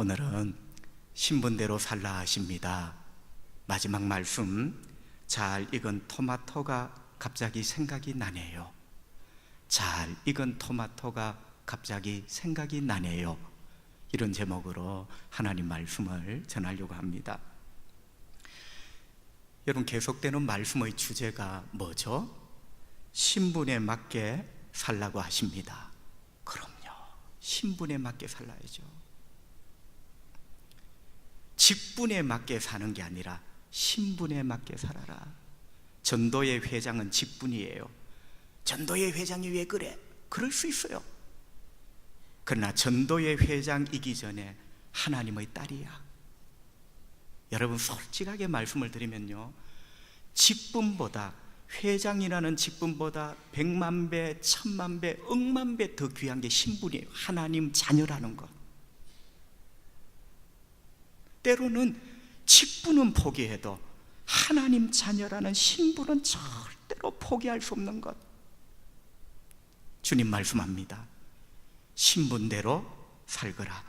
오늘은 신분대로 살라 하십니다. 마지막 말씀, 잘 익은 토마토가 갑자기 생각이 나네요. 잘 익은 토마토가 갑자기 생각이 나네요. 이런 제목으로 하나님 말씀을 전하려고 합니다. 여러분, 계속되는 말씀의 주제가 뭐죠? 신분에 맞게 살라고 하십니다. 그럼요, 신분에 맞게 살아야죠. 직분에 맞게 사는 게 아니라 신분에 맞게 살아라. 전도의 회장은 직분이에요. 전도의 회장이 왜 그래? 그럴 수 있어요. 그러나 전도의 회장이기 전에 하나님의 딸이야. 여러분, 솔직하게 말씀을 드리면요, 직분보다, 회장이라는 직분보다 100만 배, 1000만 배, 억만 배 더 귀한 게 신분이에요. 하나님 자녀라는 것. 때로는 직분은 포기해도 하나님 자녀라는 신분은 절대로 포기할 수 없는 것. 주님 말씀합니다. 신분대로 살거라.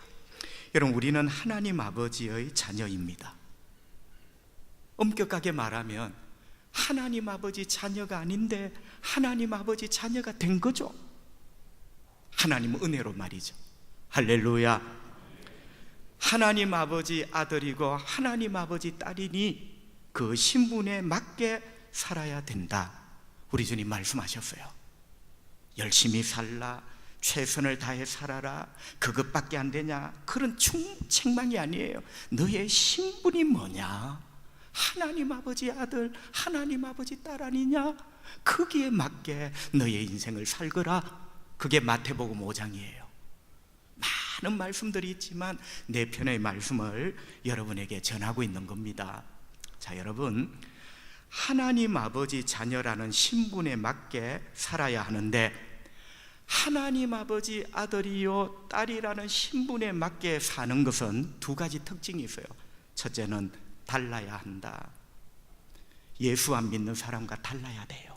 여러분, 우리는 하나님 아버지의 자녀입니다. 엄격하게 말하면 하나님 아버지 자녀가 아닌데 하나님 아버지 자녀가 된 거죠. 하나님 은혜로 말이죠. 할렐루야. 하나님 아버지 아들이고 하나님 아버지 딸이니 그 신분에 맞게 살아야 된다. 우리 주님 말씀하셨어요. 열심히 살라, 최선을 다해 살아라, 그것밖에 안 되냐? 그런 책망이 아니에요. 너의 신분이 뭐냐? 하나님 아버지 아들, 하나님 아버지 딸 아니냐? 거기에 맞게 너의 인생을 살거라. 그게 마태복음 5장이에요. 많은 말씀들이 있지만 내 편의 말씀을 여러분에게 전하고 있는 겁니다. 자, 여러분, 하나님 아버지 자녀라는 신분에 맞게 살아야 하는데, 하나님 아버지 아들이요 딸이라는 신분에 맞게 사는 것은 두 가지 특징이 있어요. 첫째는 달라야 한다. 예수 안 믿는 사람과 달라야 돼요.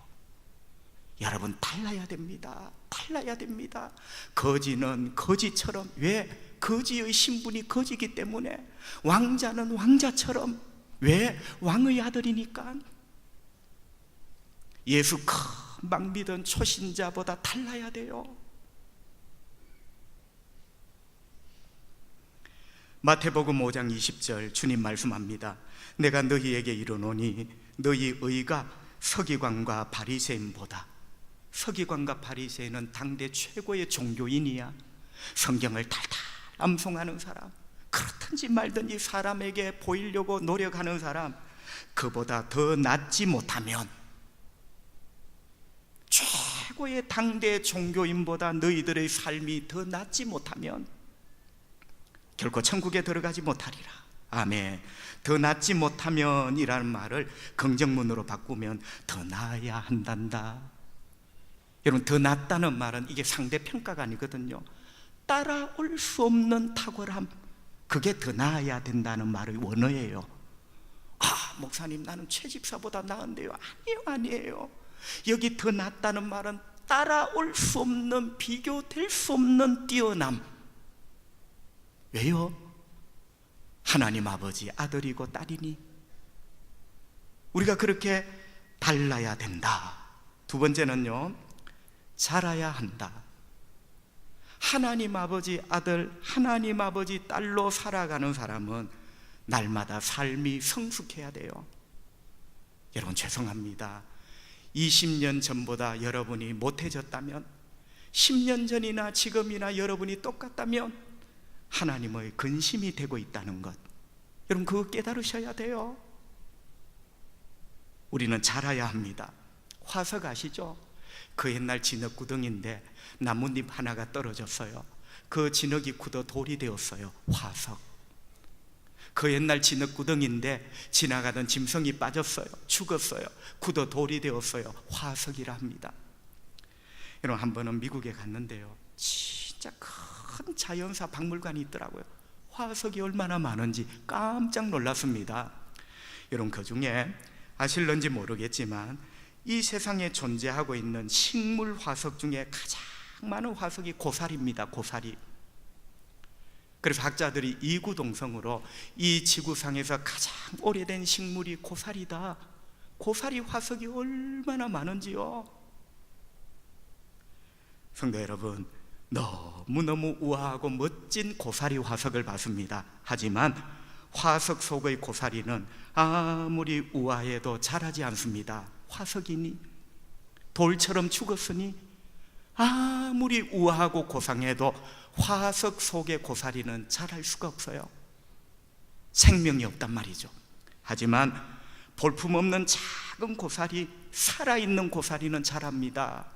여러분, 달라야 됩니다. 달라야 됩니다. 거지는 거지처럼, 왜? 거지의 신분이 거지이기 때문에. 왕자는 왕자처럼, 왜? 왕의 아들이니까. 예수 금방 믿은 초신자보다 달라야 돼요. 마태복음 5장 20절 주님 말씀합니다. 내가 너희에게 이르노니 너희 의가 서기관과 바리새인보다. 서기관과 바리새인은 당대 최고의 종교인이야. 성경을 달달 암송하는 사람, 그렇든지 말든지 사람에게 보이려고 노력하는 사람, 그보다 더 낫지 못하면, 최고의 당대 종교인보다 너희들의 삶이 더 낫지 못하면 결코 천국에 들어가지 못하리라. 아멘. 더 낫지 못하면 이라는 말을 긍정문으로 바꾸면 더 나아야 한단다. 여러분, 더 낫다는 말은 이게 상대평가가 아니거든요. 따라올 수 없는 탁월함, 그게 더 나아야 된다는 말의 원어예요. 아, 목사님, 나는 최집사보다 나은데요. 아니에요. 여기 더 낫다는 말은 따라올 수 없는, 비교될 수 없는 뛰어남. 왜요? 하나님 아버지 아들이고 딸이니 우리가 그렇게 달라야 된다. 두 번째는요, 자라야 한다. 하나님 아버지 아들, 하나님 아버지 딸로 살아가는 사람은 날마다 삶이 성숙해야 돼요. 여러분, 죄송합니다. 20년 전보다 여러분이 못해졌다면, 10년 전이나 지금이나 여러분이 똑같다면 하나님의 근심이 되고 있다는 것, 여러분, 그거 깨달으셔야 돼요. 우리는 자라야 합니다. 화석 아시죠? 그 옛날 진흙구덩인데 나뭇잎 하나가 떨어졌어요. 그 진흙이 굳어 돌이 되었어요. 화석. 그 옛날 진흙구덩인데 지나가던 짐승이 빠졌어요. 죽었어요. 굳어 돌이 되었어요. 화석이라 합니다. 여러분, 한 번은 미국에 갔는데요, 진짜 큰 자연사 박물관이 있더라고요. 화석이 얼마나 많은지 깜짝 놀랐습니다. 여러분, 그 중에 아실런지 모르겠지만 이 세상에 존재하고 있는 식물 화석 중에 가장 많은 화석이 고사리입니다. 고사리. 그래서 학자들이 이구동성으로 이 지구상에서 가장 오래된 식물이 고사리다. 고사리 화석이 얼마나 많은지요. 성도 여러분, 너무너무 우아하고 멋진 고사리 화석을 봤습니다. 하지만 화석 속의 고사리는 아무리 우아해도 자라지 않습니다. 화석이니 돌처럼 죽었으니 아무리 우아하고 고상해도 화석 속의 고사리는 자랄 수가 없어요. 생명이 없단 말이죠. 하지만 볼품없는 작은 고사리, 살아있는 고사리는 자랍니다.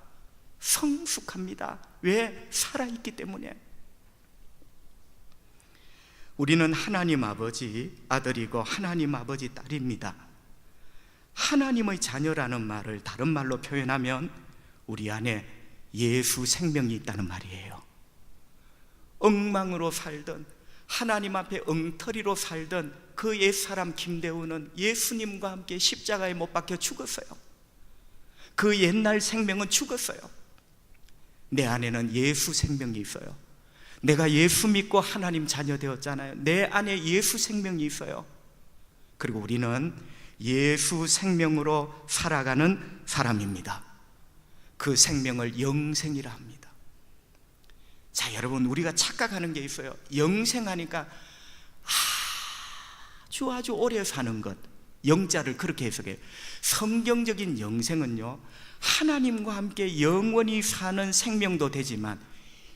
성숙합니다. 왜? 살아있기 때문에. 우리는 하나님 아버지 아들이고 하나님 아버지 딸입니다. 하나님의 자녀라는 말을 다른 말로 표현하면 우리 안에 예수 생명이 있다는 말이에요. 엉망으로 살던, 하나님 앞에 엉터리로 살던 그 옛사람 김대우는 예수님과 함께 십자가에 못 박혀 죽었어요. 그 옛날 생명은 죽었어요. 내 안에는 예수 생명이 있어요. 내가 예수 믿고 하나님 자녀 되었잖아요. 내 안에 예수 생명이 있어요. 그리고 우리는 예수 생명으로 살아가는 사람입니다. 그 생명을 영생이라 합니다. 자, 여러분, 우리가 착각하는 게 있어요. 영생하니까 아주 오래 사는 것, 영자를 그렇게 해석해요. 성경적인 영생은요, 하나님과 함께 영원히 사는 생명도 되지만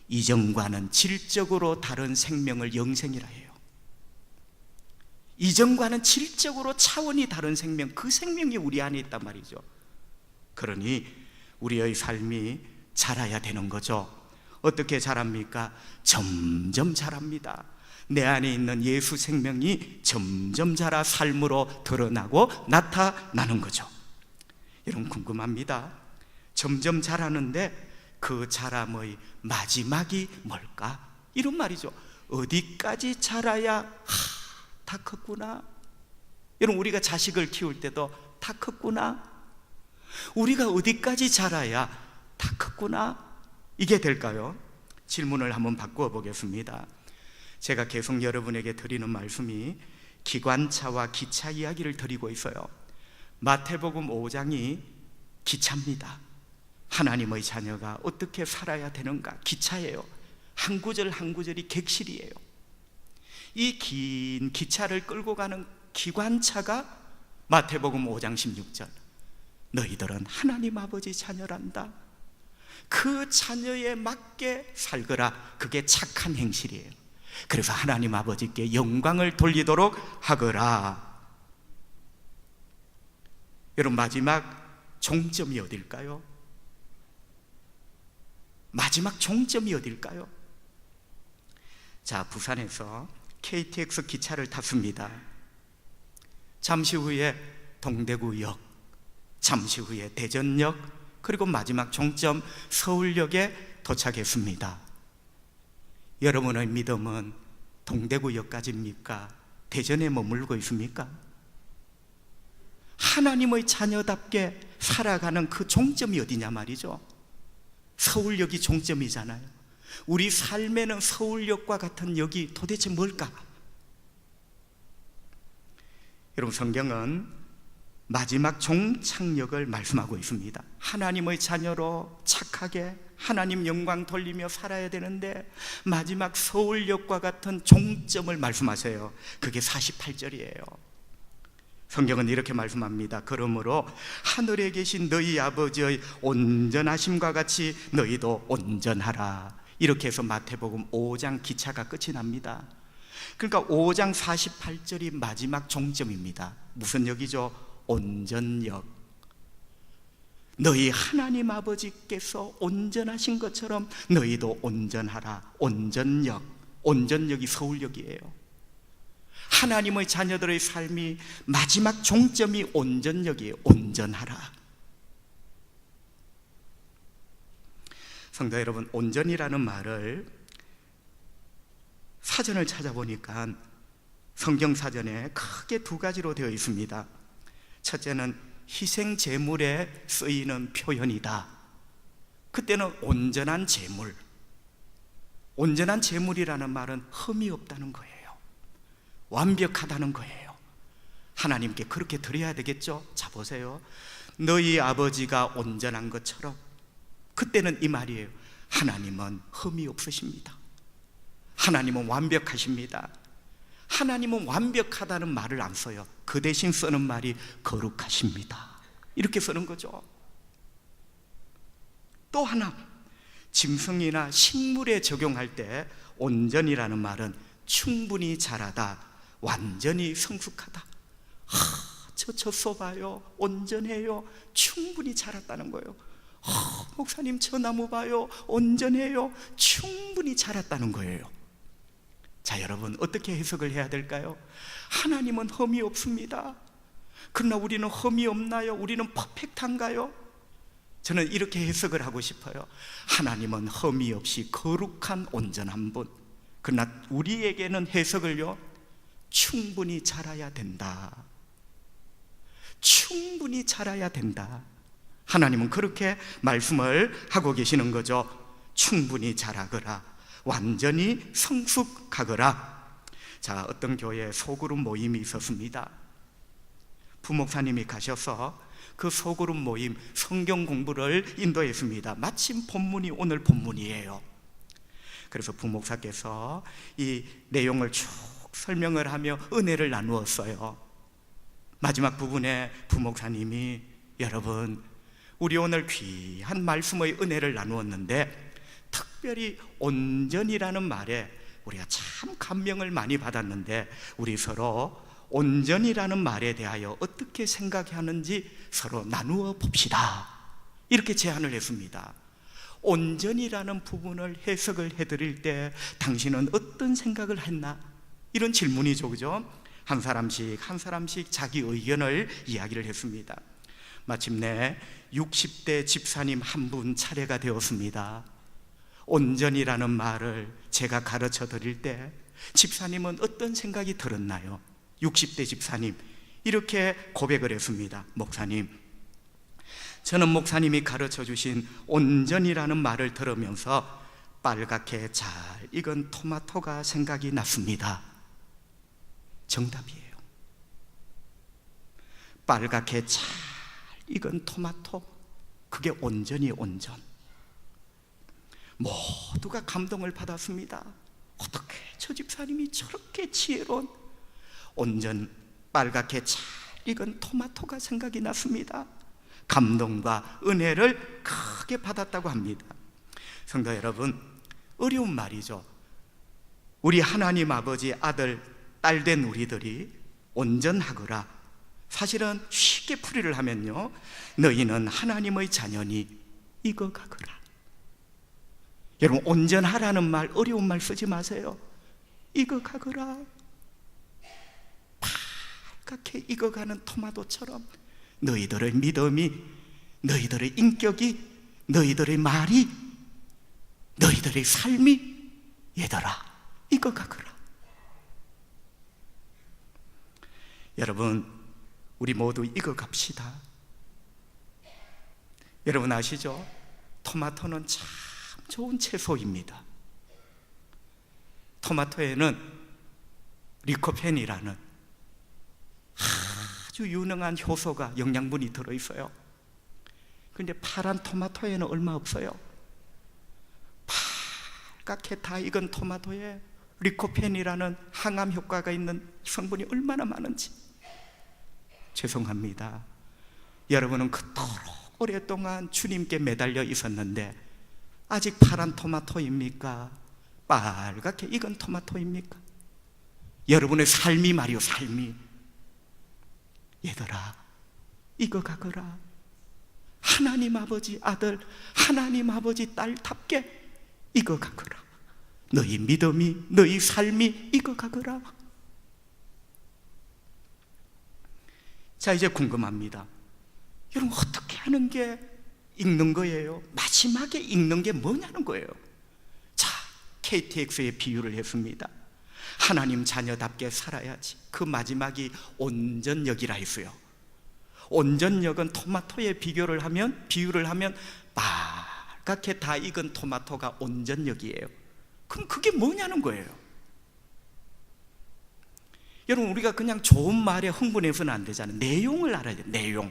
이전과는 질적으로 다른 생명을 영생이라 해요. 이전과는 질적으로 차원이 다른 생명, 그 생명이 우리 안에 있단 말이죠. 그러니 우리의 삶이 자라야 되는 거죠. 어떻게 자랍니까? 점점 자랍니다. 내 안에 있는 예수 생명이 점점 자라 삶으로 드러나고 나타나는 거죠. 여러분, 궁금합니다. 점점 자라는데 그 자람의 마지막이 뭘까? 이런 말이죠. 어디까지 자라야 다 컸구나. 여러분, 우리가 자식을 키울 때도 다 컸구나. 우리가 어디까지 자라야 다 컸구나. 이게 될까요? 질문을 한번 바꾸어 보겠습니다. 제가 계속 여러분에게 드리는 말씀이 기관차와 기차 이야기를 드리고 있어요. 마태복음 5장이 기차입니다. 하나님의 자녀가 어떻게 살아야 되는가, 기차예요. 한 구절 한 구절이 객실이에요. 이 긴 기차를 끌고 가는 기관차가 마태복음 5장 16절, 너희들은 하나님 아버지 자녀란다. 그 자녀에 맞게 살거라. 그게 착한 행실이에요. 그래서 하나님 아버지께 영광을 돌리도록 하거라. 여러분, 마지막 종점이 어딜까요? 마지막 종점이 어딜까요? 자, 부산에서 KTX 기차를 탔습니다. 잠시 후에 동대구역, 잠시 후에 대전역, 그리고 마지막 종점 서울역에 도착했습니다. 여러분의 믿음은 동대구역까지입니까? 대전에 머물고 있습니까? 하나님의 자녀답게 살아가는 그 종점이 어디냐 말이죠. 서울역이 종점이잖아요. 우리 삶에는 서울역과 같은 역이 도대체 뭘까? 여러분, 성경은 마지막 종착역을 말씀하고 있습니다. 하나님의 자녀로 착하게 하나님 영광 돌리며 살아야 되는데 마지막 서울역과 같은 종점을 말씀하세요. 그게 48절이에요. 성경은 이렇게 말씀합니다. 그러므로 하늘에 계신 너희 아버지의 온전하심과 같이 너희도 온전하라. 이렇게 해서 마태복음 5장 기차가 끝이 납니다. 그러니까 5장 48절이 마지막 종점입니다. 무슨 역이죠? 온전역. 너희 하나님 아버지께서 온전하신 것처럼 너희도 온전하라. 온전역. 온전역이 서울역이에요. 하나님의 자녀들의 삶이 마지막 종점이 온전역이에요. 온전하라. 성도 여러분, 온전이라는 말을 사전을 찾아보니까 성경 사전에 크게 두 가지로 되어 있습니다. 첫째는 희생 제물에 쓰이는 표현이다. 그때는 온전한 제물. 온전한 재물이라는 말은 흠이 없다는 거예요. 완벽하다는 거예요. 하나님께 그렇게 드려야 되겠죠? 자, 보세요. 너희 아버지가 온전한 것처럼, 그때는 이 말이에요. 하나님은 흠이 없으십니다. 하나님은 완벽하십니다. 하나님은 완벽하다는 말을 안 써요. 그 대신 쓰는 말이 거룩하십니다. 이렇게 쓰는 거죠. 또 하나, 짐승이나 식물에 적용할 때 온전이라는 말은 충분히 자라다, 완전히 성숙하다. 저 젖소 봐요, 온전해요, 충분히 자랐다는 거예요. 목사님 저 나무 봐요, 온전해요, 충분히 자랐다는 거예요. 자, 여러분 어떻게 해석을 해야 될까요? 하나님은 흠이 없습니다. 그러나 우리는 흠이 없나요? 우리는 퍼펙트한가요? 저는 이렇게 해석을 하고 싶어요. 하나님은 흠이 없이 거룩한 온전한 분, 그러나 우리에게는 해석을요, 충분히 자라야 된다. 충분히 자라야 된다. 하나님은 그렇게 말씀을 하고 계시는 거죠. 충분히 자라거라, 완전히 성숙하거라. 자, 어떤 교회에 소그룹 모임이 있었습니다. 부목사님이 가셔서 그 소그룹 모임 성경 공부를 인도했습니다. 마침 본문이 오늘 본문이에요. 그래서 부목사께서 이 내용을 쭉 설명을 하며 은혜를 나누었어요. 마지막 부분에 부목사님이, 여러분 우리 오늘 귀한 말씀의 은혜를 나누었는데 특별히 온전이라는 말에 우리가 참 감명을 많이 받았는데 우리 서로 온전이라는 말에 대하여 어떻게 생각하는지 서로 나누어 봅시다. 이렇게 제안을 했습니다. 온전이라는 부분을 해석을 해드릴 때 당신은 어떤 생각을 했나? 이런 질문이죠, 그죠? 한 사람씩 자기 의견을 이야기를 했습니다. 마침내 60대 집사님 한 분 차례가 되었습니다. 온전이라는 말을 제가 가르쳐 드릴 때 집사님은 어떤 생각이 들었나요? 60대 집사님 이렇게 고백을 했습니다. 목사님, 저는 목사님이 가르쳐 주신 온전이라는 말을 들으면서 빨갛게 잘 익은 토마토가 생각이 났습니다. 정답이에요. 빨갛게 잘 익은 토마토, 그게 온전히 온전. 모두가 감동을 받았습니다. 어떻게 저 집사님이 저렇게 지혜로운 온전 빨갛게 잘 익은 토마토가 생각이 났습니다. 감동과 은혜를 크게 받았다고 합니다. 성도 여러분, 어려운 말이죠. 우리 하나님 아버지 아들 딸 된 우리들이 온전하거라. 사실은 쉽게 풀이를 하면요, 너희는 하나님의 자녀니 익어가거라. 여러분, 온전하라는 말, 어려운 말 쓰지 마세요. 익어가거라. 빨갛게 익어가는 토마토처럼 너희들의 믿음이, 너희들의 인격이, 너희들의 말이, 너희들의 삶이, 얘들아 익어가거라. 여러분, 우리 모두 익어갑시다. 여러분 아시죠? 토마토는 참 좋은 채소입니다. 토마토에는 리코펜이라는 아주 유능한 효소가, 영양분이 들어있어요. 그런데 파란 토마토에는 얼마 없어요. 빨갛게 다 익은 토마토에 리코펜이라는 항암 효과가 있는 성분이 얼마나 많은지. 죄송합니다. 여러분은 그토록 오랫동안 주님께 매달려 있었는데 아직 파란 토마토입니까? 빨갛게 익은 토마토입니까? 여러분의 삶이 말이요, 삶이. 얘들아 익어가거라. 하나님 아버지 아들, 하나님 아버지 딸답게 익어가거라. 너희 믿음이, 너희 삶이 익어가거라. 자, 이제 궁금합니다. 여러분, 어떻게 하는 게 읽는 거예요? 마지막에 읽는 게 뭐냐는 거예요. 자, KTX의 비유를 했습니다. 하나님 자녀답게 살아야지. 그 마지막이 온전역이라 했어요. 온전역은 토마토에 비유를 하면 빨갛게 다 익은 토마토가 온전역이에요. 그럼 그게 뭐냐는 거예요. 여러분, 우리가 그냥 좋은 말에 흥분해서는 안 되잖아요. 내용을 알아야 돼요. 내용.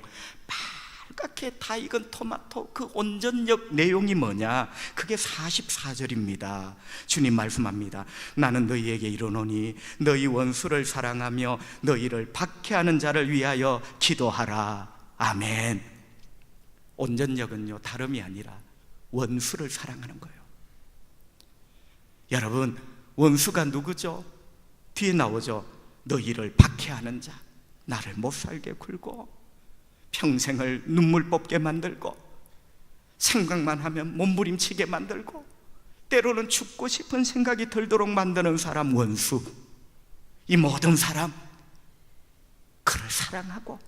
빨갛게 다 익은 토마토, 그 온전역 내용이 뭐냐? 그게 44절입니다. 주님 말씀합니다. 나는 너희에게 이르노니 너희 원수를 사랑하며 너희를 박해하는 자를 위하여 기도하라. 아멘. 온전역은요, 다름이 아니라 원수를 사랑하는 거예요. 여러분, 원수가 누구죠? 뒤에 나오죠. 너희를 박해하는 자, 나를 못살게 굴고 평생을 눈물 뽑게 만들고 생각만 하면 몸부림치게 만들고 때로는 죽고 싶은 생각이 들도록 만드는 사람, 원수. 이 모든 사람, 그를 사랑하고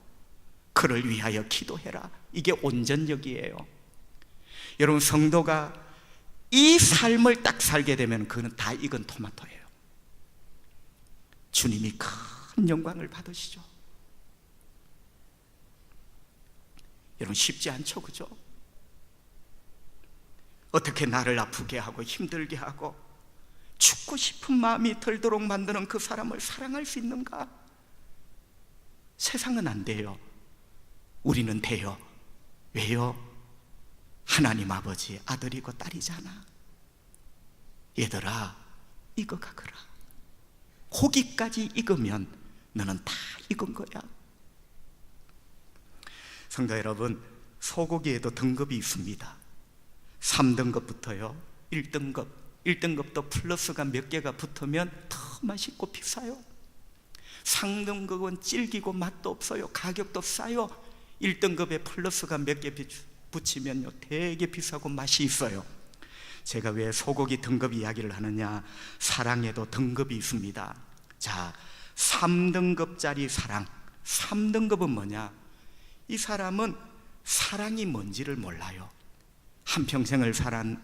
그를 위하여 기도해라. 이게 온전역이에요. 여러분, 성도가 이 삶을 딱 살게 되면 그는 다 익은 토마토예요. 주님이 큰 영광을 받으시죠. 여러분, 쉽지 않죠, 그죠? 어떻게 나를 아프게 하고 힘들게 하고 죽고 싶은 마음이 들도록 만드는 그 사람을 사랑할 수 있는가? 세상은 안 돼요. 우리는 돼요. 왜요? 하나님 아버지 아들이고 딸이잖아. 얘들아, 익어가거라. 고기까지 익으면 너는 다 익은 거야. 성도 여러분, 소고기에도 등급이 있습니다. 3등급부터요 1등급도 플러스가 몇 개가 붙으면 더 맛있고 비싸요. 상등급은 질기고 맛도 없어요. 가격도 싸요. 1등급에 플러스가 몇 개 붙이면요 되게 비싸고 맛이 있어요. 제가 왜 소고기 등급 이야기를 하느냐? 사랑에도 등급이 있습니다. 자, 3등급짜리 사랑. 3등급은 뭐냐? 이 사람은 사랑이 뭔지를 몰라요. 한평생을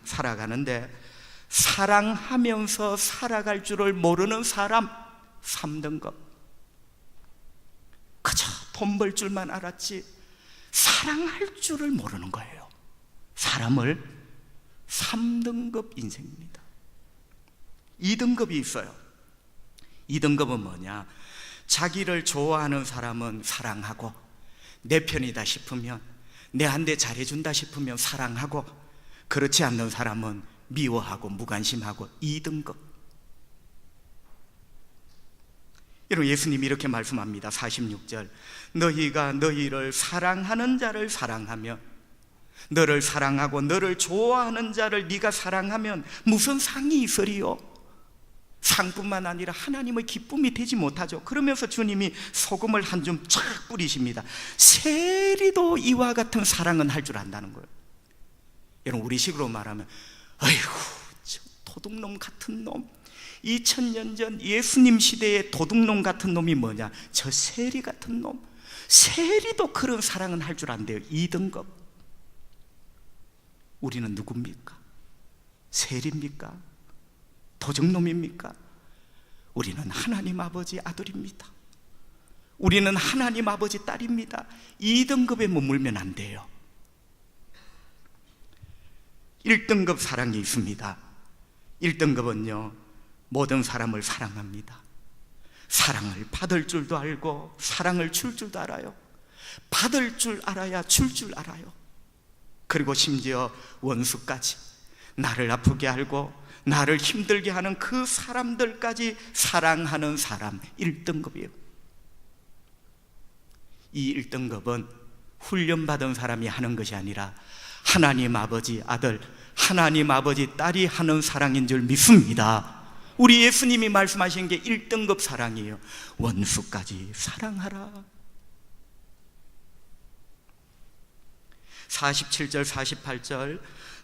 살아가는데 사랑하면서 살아갈 줄을 모르는 사람, 3등급. 그저 돈 벌 줄만 알았지 사랑할 줄을 모르는 거예요. 사람을 3등급 인생입니다. 2등급이 있어요. 2등급은 뭐냐? 자기를 좋아하는 사람은 사랑하고, 내 편이다 싶으면, 내한테 잘해준다 싶으면 사랑하고, 그렇지 않는 사람은 미워하고 무관심하고 2등급. 여러분, 예수님이 이렇게 말씀합니다. 46절. 너희가 너희를 사랑하는 자를 사랑하며 너를 사랑하고 너를 좋아하는 자를 네가 사랑하면 무슨 상이 있으리요? 상뿐만 아니라 하나님의 기쁨이 되지 못하죠. 그러면서 주님이 소금을 한 줌 쫙 뿌리십니다. 세리도 이와 같은 사랑은 할 줄 안다는 거예요. 여러분, 우리식으로 말하면 아이고 저 도둑놈 같은 놈, 2000년 전 예수님 시대의 도둑놈 같은 놈이 뭐냐? 저 세리 같은 놈. 세리도 그런 사랑은 할 줄 안돼요. 2등급. 우리는 누굽니까? 세리입니까? 도적놈입니까? 우리는 하나님 아버지 아들입니다. 우리는 하나님 아버지 딸입니다. 2등급에 머물면 안 돼요. 1등급 사랑이 있습니다. 1등급은요 모든 사람을 사랑합니다. 사랑을 받을 줄도 알고 사랑을 줄 줄도 알아요. 받을 줄 알아야 줄 줄 알아요. 그리고 심지어 원수까지, 나를 아프게 알고 나를 힘들게 하는 그 사람들까지 사랑하는 사람, 1등급이에요. 이 1등급은 훈련받은 사람이 하는 것이 아니라 하나님 아버지 아들, 하나님 아버지 딸이 하는 사랑인 줄 믿습니다. 우리 예수님이 말씀하신 게 1등급 사랑이에요. 원수까지 사랑하라. 47절 48절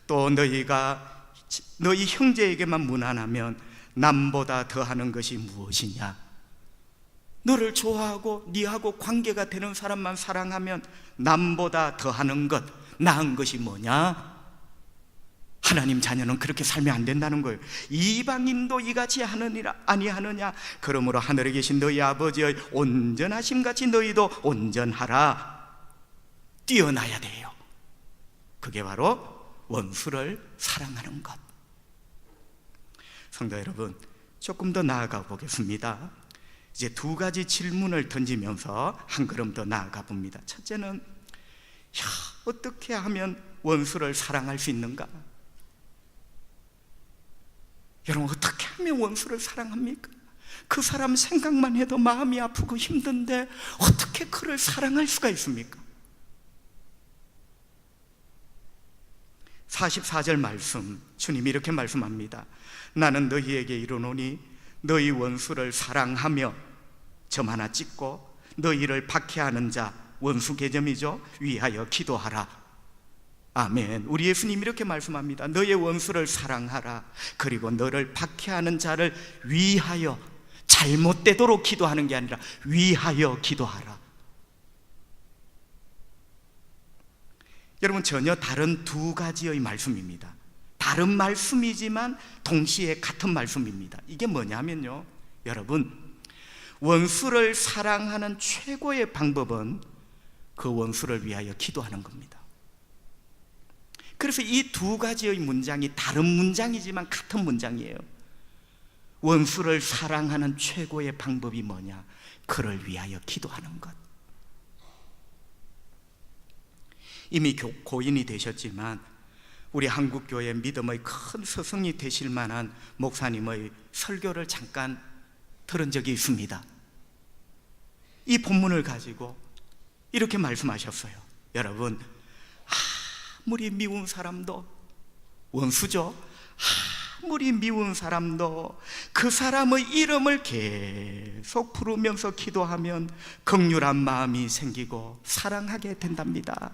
또 너희가 너희 형제에게만 무난하면 남보다 더하는 것이 무엇이냐? 너를 좋아하고 네하고 관계가 되는 사람만 사랑하면 남보다 더하는 것, 나은 것이 뭐냐? 하나님 자녀는 그렇게 살면 안 된다는 거예요. 이방인도 이같이 하느니라 아니하느냐? 그러므로 하늘에 계신 너희 아버지의 온전하심 같이 너희도 온전하라. 뛰어나야 돼요. 그게 바로 원수를 사랑하는 것. 성도 여러분, 조금 더 나아가 보겠습니다. 이제 두 가지 질문을 던지면서 한 걸음 더 나아가 봅니다. 첫째는, 어떻게 하면 원수를 사랑할 수 있는가? 여러분, 어떻게 하면 원수를 사랑합니까? 그 사람 생각만 해도 마음이 아프고 힘든데 어떻게 그를 사랑할 수가 있습니까? 44절 말씀, 주님이 이렇게 말씀합니다. 나는 너희에게 이르노니 너희 원수를 사랑하며, 점 하나 찍고, 너희를 박해하는 자, 원수 계점이죠, 위하여 기도하라. 아멘. 우리 예수님 이렇게 말씀합니다. 너의 원수를 사랑하라. 그리고 너를 박해하는 자를 위하여, 잘못되도록 기도하는 게 아니라 위하여 기도하라. 여러분, 전혀 다른 두 가지의 말씀입니다. 다른 말씀이지만 동시에 같은 말씀입니다. 이게 뭐냐면요, 여러분, 원수를 사랑하는 최고의 방법은 그 원수를 위하여 기도하는 겁니다. 그래서 이 두 가지의 문장이 다른 문장이지만 같은 문장이에요. 원수를 사랑하는 최고의 방법이 뭐냐? 그를 위하여 기도하는 것. 이미 고인이 되셨지만 우리 한국교회 믿음의 큰 스승이 되실 만한 목사님의 설교를 잠깐 들은 적이 있습니다. 이 본문을 가지고 이렇게 말씀하셨어요. 여러분, 아무리 미운 사람도, 원수죠, 아무리 미운 사람도 그 사람의 이름을 계속 부르면서 기도하면 긍휼한 마음이 생기고 사랑하게 된답니다.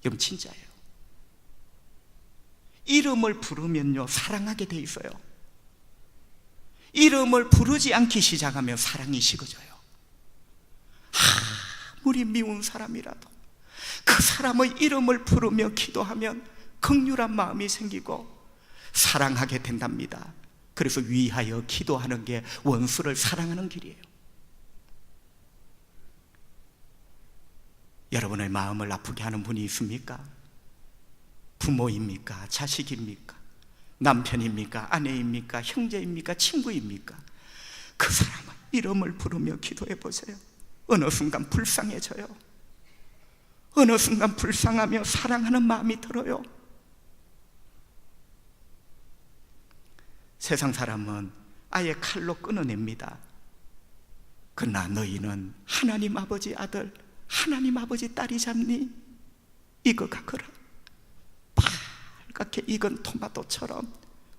여러분, 진짜예요. 이름을 부르면요, 사랑하게 돼 있어요. 이름을 부르지 않기 시작하면 사랑이 식어져요. 아무리 미운 사람이라도 그 사람의 이름을 부르며 기도하면 긍휼한 마음이 생기고 사랑하게 된답니다. 그래서 위하여 기도하는 게 원수를 사랑하는 길이에요. 여러분의 마음을 아프게 하는 분이 있습니까? 부모입니까? 자식입니까? 남편입니까? 아내입니까? 형제입니까? 친구입니까? 그 사람의 이름을 부르며 기도해 보세요. 어느 순간 불쌍해져요. 어느 순간 불쌍하며 사랑하는 마음이 들어요. 세상 사람은 아예 칼로 끊어냅니다. 그러나 너희는 하나님 아버지 아들, 하나님 아버지 딸이 잡니? 익어가거라. 빨갛게 익은 토마토처럼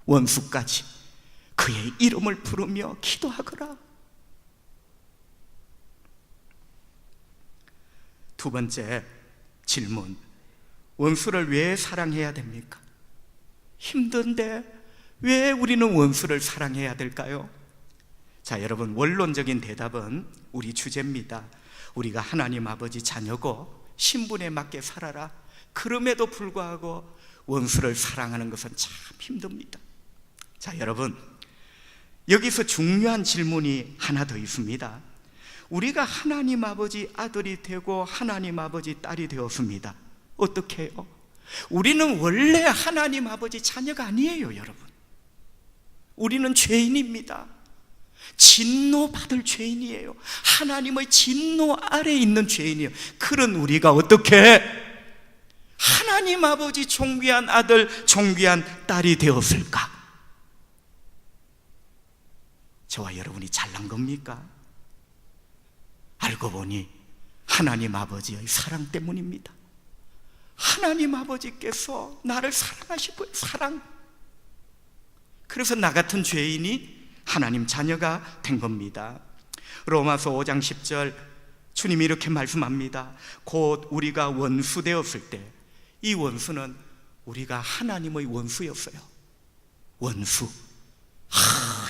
원수까지 그의 이름을 부르며 기도하거라. 두 번째 질문, 원수를 왜 사랑해야 됩니까? 힘든데 왜 우리는 원수를 사랑해야 될까요? 자, 여러분, 원론적인 대답은 우리 주제입니다. 우리가 하나님 아버지 자녀고 신분에 맞게 살아라. 그럼에도 불구하고 원수를 사랑하는 것은 참 힘듭니다. 자, 여러분, 여기서 중요한 질문이 하나 더 있습니다. 우리가 하나님 아버지 아들이 되고 하나님 아버지 딸이 되었습니다. 어떻게 해요? 우리는 원래 하나님 아버지 자녀가 아니에요, 여러분. 우리는 죄인입니다. 진노받을 죄인이에요. 하나님의 진노 아래에 있는 죄인이에요. 그런 우리가 어떻게 하나님 아버지 존귀한 아들, 존귀한 딸이 되었을까? 저와 여러분이 잘난 겁니까? 알고 보니 하나님 아버지의 사랑 때문입니다. 하나님 아버지께서 나를 사랑하시고요, 사랑. 그래서 나 같은 죄인이 하나님 자녀가 된 겁니다. 로마서 5장 10절 주님이 이렇게 말씀합니다. 곧 우리가 원수 되었을 때, 이 원수는 우리가 하나님의 원수였어요. 원수.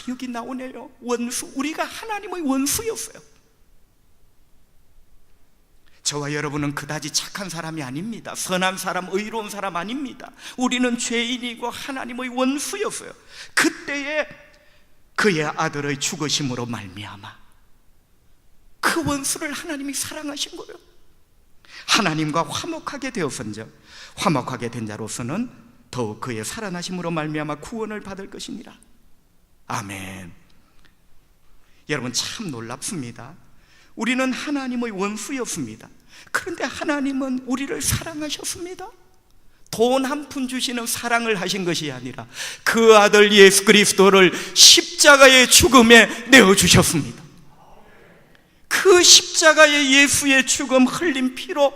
여기 나오네요. 원수. 우리가 하나님의 원수였어요. 저와 여러분은 그다지 착한 사람이 아닙니다. 선한 사람, 의로운 사람 아닙니다. 우리는 죄인이고 하나님의 원수였어요. 그때에 그의 아들의 죽으심으로 말미암아 그 원수를 하나님이 사랑하신 거예요. 하나님과 화목하게 되었은즉 화목하게 된 자로서는 더욱 그의 살아나심으로 말미암아 구원을 받을 것이니라. 아멘. 여러분, 참 놀랍습니다. 우리는 하나님의 원수였습니다. 그런데 하나님은 우리를 사랑하셨습니다. 돈 한 푼 주시는 사랑을 하신 것이 아니라 그 아들 예수 그리스도를 십자가의 죽음에 내어주셨습니다. 그 십자가의 예수의 죽음, 흘린 피로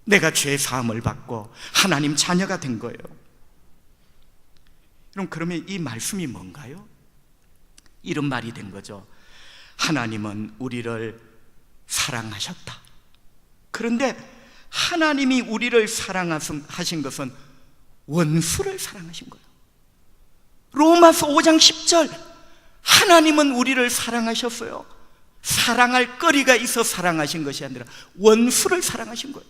내가 죄 사함을 받고 하나님 자녀가 된 거예요. 그러면 이 말씀이 뭔가요? 이런 말이 된 거죠. 하나님은 우리를 사랑하셨다. 그런데 하나님이 우리를 사랑하신 것은 원수를 사랑하신 거예요. 로마서 5장 10절, 하나님은 우리를 사랑하셨어요. 사랑할 거리가 있어 사랑하신 것이 아니라 원수를 사랑하신 거예요.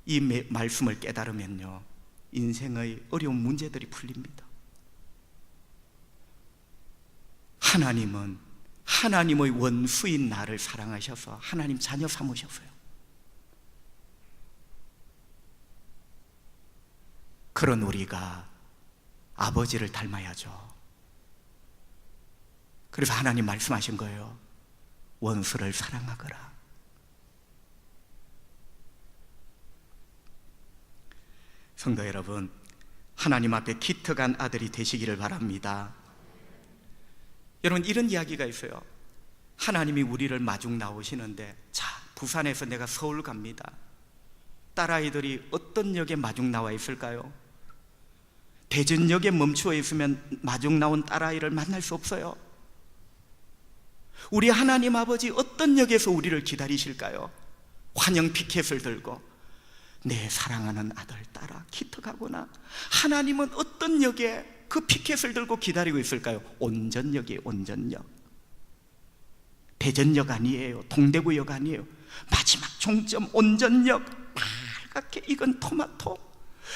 이 말씀을 깨달으면요, 인생의 어려운 문제들이 풀립니다. 하나님은 하나님의 원수인 나를 사랑하셔서 하나님 자녀 삼으셨어요. 그런 우리가 아버지를 닮아야죠. 그래서 하나님 말씀하신 거예요. 원수를 사랑하거라. 성도 여러분, 하나님 앞에 기특한 아들이 되시기를 바랍니다. 여러분, 이런 이야기가 있어요. 하나님이 우리를 마중 나오시는데, 자, 부산에서 내가 서울 갑니다. 딸아이들이 어떤 역에 마중 나와 있을까요? 대전역에 멈추어 있으면 마중 나온 딸아이를 만날 수 없어요. 우리 하나님 아버지 어떤 역에서 우리를 기다리실까요? 환영 피켓을 들고 내 사랑하는 아들, 딸아, 기특하구나. 하나님은 어떤 역에 그 피켓을 들고 기다리고 있을까요? 온전역이에요. 온전역. 대전역 아니에요. 동대구역 아니에요. 마지막 종점 온전역. 빨갛게 익은 토마토,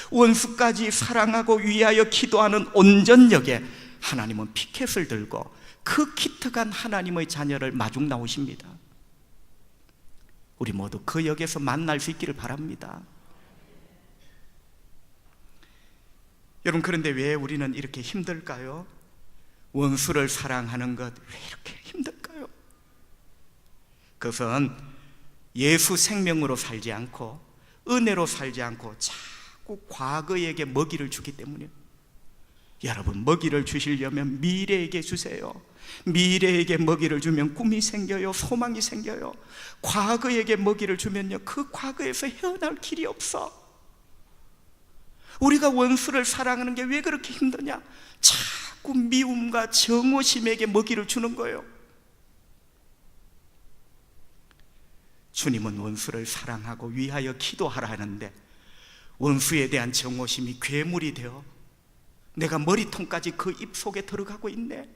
원수까지 사랑하고 위하여 기도하는 온전역에 하나님은 피켓을 들고 그 기특한 하나님의 자녀를 마중 나오십니다. 우리 모두 그 역에서 만날 수 있기를 바랍니다. 여러분, 그런데 왜 우리는 이렇게 힘들까요? 원수를 사랑하는 것 왜 이렇게 힘들까요? 그것은 예수 생명으로 살지 않고 은혜로 살지 않고 자꾸 과거에게 먹이를 주기 때문이에요. 여러분, 먹이를 주시려면 미래에게 주세요. 미래에게 먹이를 주면 꿈이 생겨요. 소망이 생겨요. 과거에게 먹이를 주면요, 그 과거에서 헤어날 길이 없어. 우리가 원수를 사랑하는 게 왜 그렇게 힘드냐? 자꾸 미움과 정오심에게 먹이를 주는 거예요. 주님은 원수를 사랑하고 위하여 기도하라 하는데 원수에 대한 정오심이 괴물이 되어 내가 머리통까지 그 입 속에 들어가고 있네.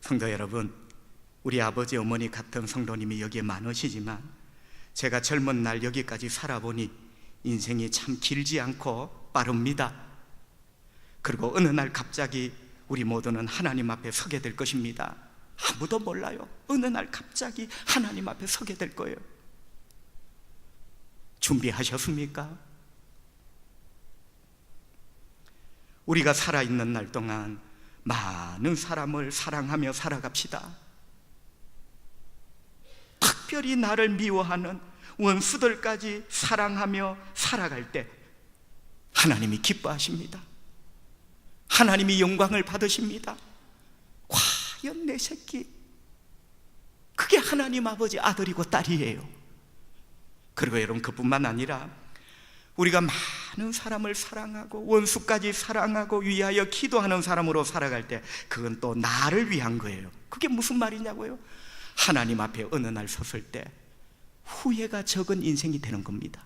성도 여러분, 우리 아버지 어머니 같은 성도님이 여기에 많으시지만 제가 젊은 날 여기까지 살아보니 인생이 참 길지 않고 빠릅니다. 그리고 어느 날 갑자기 우리 모두는 하나님 앞에 서게 될 것입니다. 아무도 몰라요. 어느 날 갑자기 하나님 앞에 서게 될 거예요. 준비하셨습니까? 우리가 살아있는 날 동안 많은 사람을 사랑하며 살아갑시다. 특별히 나를 미워하는 원수들까지 사랑하며 살아갈 때 하나님이 기뻐하십니다. 하나님이 영광을 받으십니다. 과연 내 새끼, 그게 하나님 아버지 아들이고 딸이에요. 그리고 여러분, 그뿐만 아니라 우리가 많은 사람을 사랑하고 원수까지 사랑하고 위하여 기도하는 사람으로 살아갈 때 그건 또 나를 위한 거예요. 그게 무슨 말이냐고요? 하나님 앞에 어느 날 섰을 때 후회가 적은 인생이 되는 겁니다.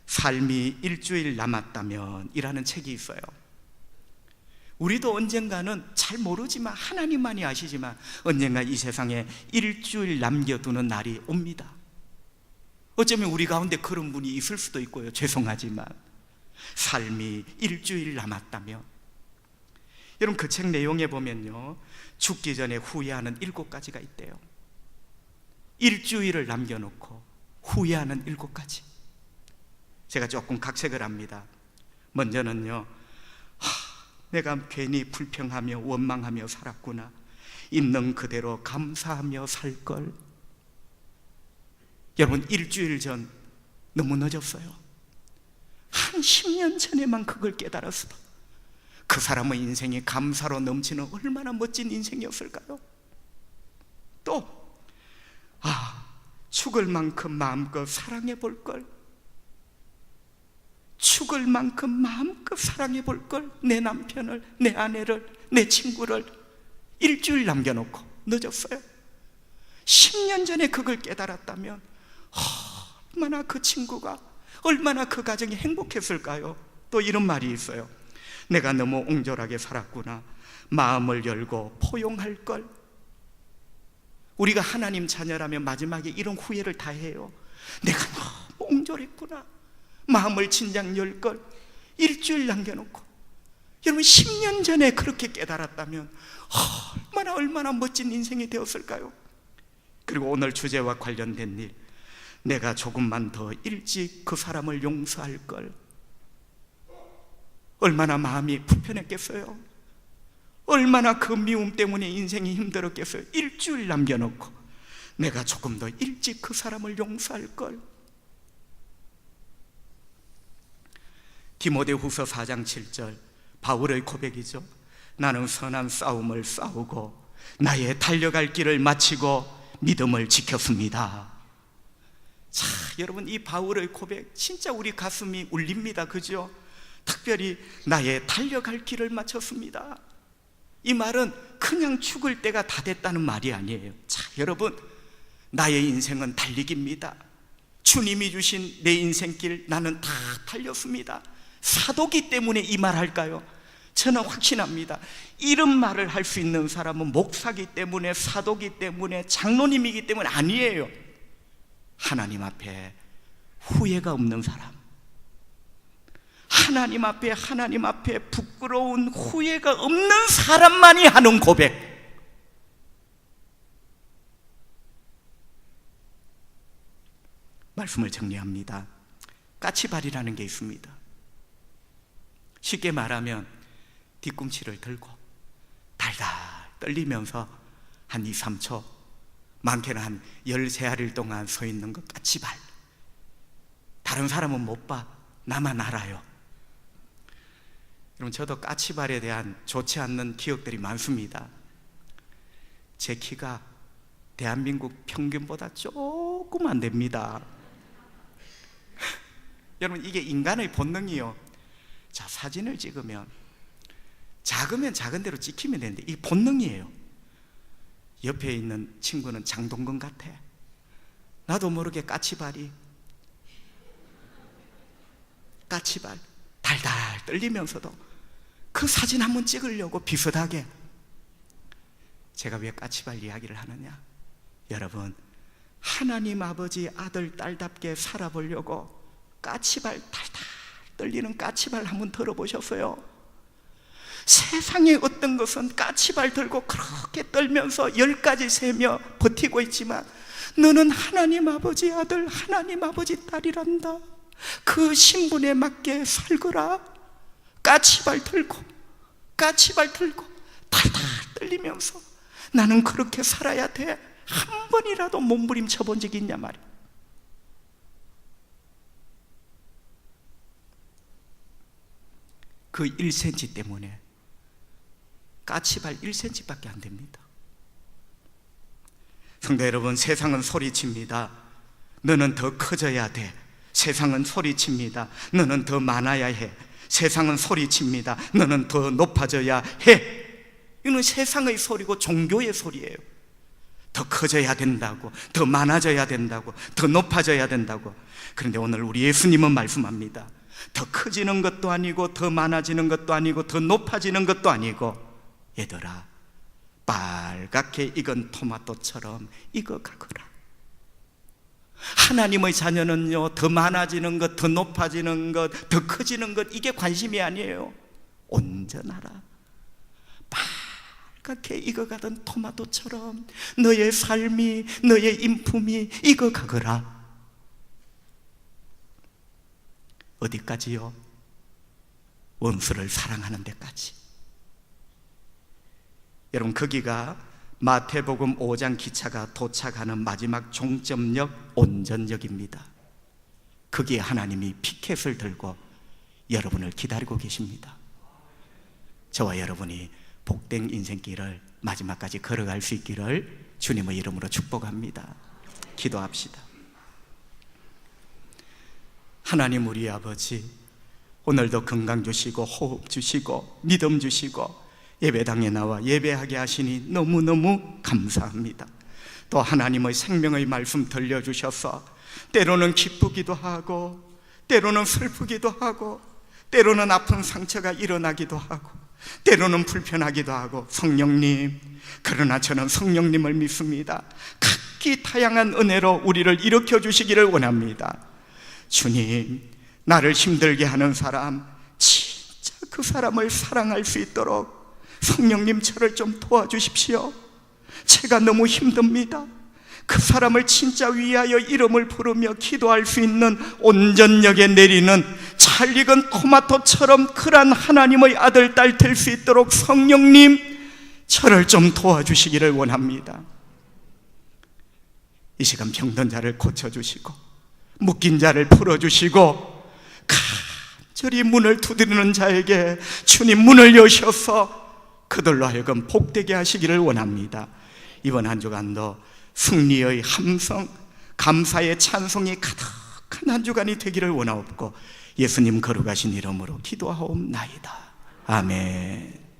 삶이 일주일 남았다면 이라는 책이 있어요. 우리도 언젠가는 잘 모르지만 하나님만이 아시지만 언젠가 이 세상에 일주일 남겨두는 날이 옵니다. 어쩌면 우리 가운데 그런 분이 있을 수도 있고요. 죄송하지만 삶이 일주일 남았다면, 여러분, 그 책 내용에 보면요, 죽기 전에 후회하는 7가지가 있대요. 일주일을 남겨놓고 후회하는 7가지. 제가 조금 각색을 합니다. 먼저는요, 내가 괜히 불평하며 원망하며 살았구나. 있는 그대로 감사하며 살걸. 여러분, 일주일 전 너무 늦었어요. 한 10년 전에만 그걸 깨달았어도 그 사람의 인생이 감사로 넘치는 얼마나 멋진 인생이었을까요? 또 죽을 만큼 마음껏 사랑해 볼걸. 죽을 만큼 마음껏 사랑해 볼걸. 내 남편을, 내 아내를, 내 친구를. 일주일 남겨놓고 늦었어요. 10년 전에 그걸 깨달았다면 얼마나 그 친구가, 얼마나 그 가정이 행복했을까요? 또 이런 말이 있어요. 내가 너무 옹졸하게 살았구나. 마음을 열고 포용할 걸. 우리가 하나님 자녀라면 마지막에 이런 후회를 다 해요. 내가 너무 옹졸했구나. 마음을 진작 열 걸. 일주일 남겨놓고. 여러분, 10년 전에 그렇게 깨달았다면 얼마나 멋진 인생이 되었을까요? 그리고 오늘 주제와 관련된 일, 내가 조금만 더 일찍 그 사람을 용서할 걸. 얼마나 마음이 불편했겠어요? 얼마나 그 미움 때문에 인생이 힘들었겠어요? 일주일 남겨놓고 내가 조금 더 일찍 그 사람을 용서할 걸. 디모데후서 4장 7절, 바울의 고백이죠. 나는 선한 싸움을 싸우고 나의 달려갈 길을 마치고 믿음을 지켰습니다. 자, 여러분, 이 바울의 고백 진짜 우리 가슴이 울립니다. 그죠? 특별히 나의 달려갈 길을 마쳤습니다. 이 말은 그냥 죽을 때가 다 됐다는 말이 아니에요. 자, 여러분, 나의 인생은 달리기입니다. 주님이 주신 내 인생길 나는 다 달렸습니다. 사도기 때문에 이 말 할까요? 저는 확신합니다. 이런 말을 할 수 있는 사람은 목사기 때문에, 사도기 때문에, 장로님이기 때문에 아니에요. 하나님 앞에 후회가 없는 사람, 하나님 앞에 부끄러운 후회가 없는 사람만이 하는 고백. 말씀을 정리합니다. 까치발이라는 게 있습니다. 쉽게 말하면 뒤꿈치를 들고 달달 떨리면서 한 2, 3초, 많게는 한 13알일 동안 서 있는 것. 까치발. 다른 사람은 못 봐. 나만 알아요. 여러분, 저도 까치발에 대한 좋지 않는 기억들이 많습니다. 제 키가 대한민국 평균보다 조금 안 됩니다. 여러분, 이게 인간의 본능이요. 자, 사진을 찍으면 작으면 작은 대로 찍히면 되는데 이 본능이에요. 옆에 있는 친구는 장동건 같아. 나도 모르게 까치발 달달 떨리면서도 그 사진 한번 찍으려고 비슷하게. 제가 왜 까치발 이야기를 하느냐? 여러분, 하나님 아버지 아들 딸답게 살아보려고 까치발, 달달 떨리는 까치발 한번 들어보셨어요? 세상에 어떤 것은 까치발 들고 그렇게 떨면서 10가지 세며 버티고 있지만 너는 하나님 아버지 아들, 하나님 아버지 딸이란다. 그 신분에 맞게 살거라. 까치발 들고 달달 떨리면서 나는 그렇게 살아야 돼. 한 번이라도 몸부림쳐 본 적이 있냐 말이야. 그 1cm 때문에 까치발 1cm밖에 안 됩니다. 성도 여러분, 세상은 소리칩니다. 너는 더 커져야 돼. 세상은 소리칩니다. 너는 더 많아야 해. 세상은 소리칩니다. 너는 더 높아져야 해. 이건 세상의 소리고 종교의 소리예요. 더 커져야 된다고, 더 많아져야 된다고, 더 높아져야 된다고. 그런데 오늘 우리 예수님은 말씀합니다. 더 커지는 것도 아니고, 더 많아지는 것도 아니고, 더 높아지는 것도 아니고, 얘들아, 빨갛게 익은 토마토처럼 익어가거라. 하나님의 자녀는요, 더 많아지는 것, 더 높아지는 것, 더 커지는 것, 이게 관심이 아니에요. 온전하라. 빨갛게 익어가던 토마토처럼 너의 삶이, 너의 인품이 익어가거라. 어디까지요? 원수를 사랑하는 데까지. 여러분, 거기가 마태복음 5장 기차가 도착하는 마지막 종점역 온전역입니다. 거기에 하나님이 피켓을 들고 여러분을 기다리고 계십니다. 저와 여러분이 복된 인생길을 마지막까지 걸어갈 수 있기를 주님의 이름으로 축복합니다. 기도합시다. 하나님 우리 아버지, 오늘도 건강 주시고 호흡 주시고 믿음 주시고 예배당에 나와 예배하게 하시니 너무너무 감사합니다. 또 하나님의 생명의 말씀 들려주셔서 때로는 기쁘기도 하고 때로는 슬프기도 하고 때로는 아픈 상처가 일어나기도 하고 때로는 불편하기도 하고, 성령님, 그러나 저는 성령님을 믿습니다. 각기 다양한 은혜로 우리를 일으켜 주시기를 원합니다. 주님, 나를 힘들게 하는 사람, 진짜 그 사람을 사랑할 수 있도록 성령님 저를 좀 도와주십시오. 제가 너무 힘듭니다. 그 사람을 진짜 위하여 이름을 부르며 기도할 수 있는 온전역에 내리는 잘 익은 토마토처럼 그런 하나님의 아들, 딸 될 수 있도록 성령님 저를 좀 도와주시기를 원합니다. 이 시간 병든 자를 고쳐주시고 묶인 자를 풀어주시고 간절히 문을 두드리는 자에게 주님 문을 여셔서 그들로 하여금 복되게 하시기를 원합니다. 이번 한 주간도 승리의 함성, 감사의 찬송이 가득한 한 주간이 되기를 원하옵고 예수님 거룩하신 이름으로 기도하옵나이다. 아멘.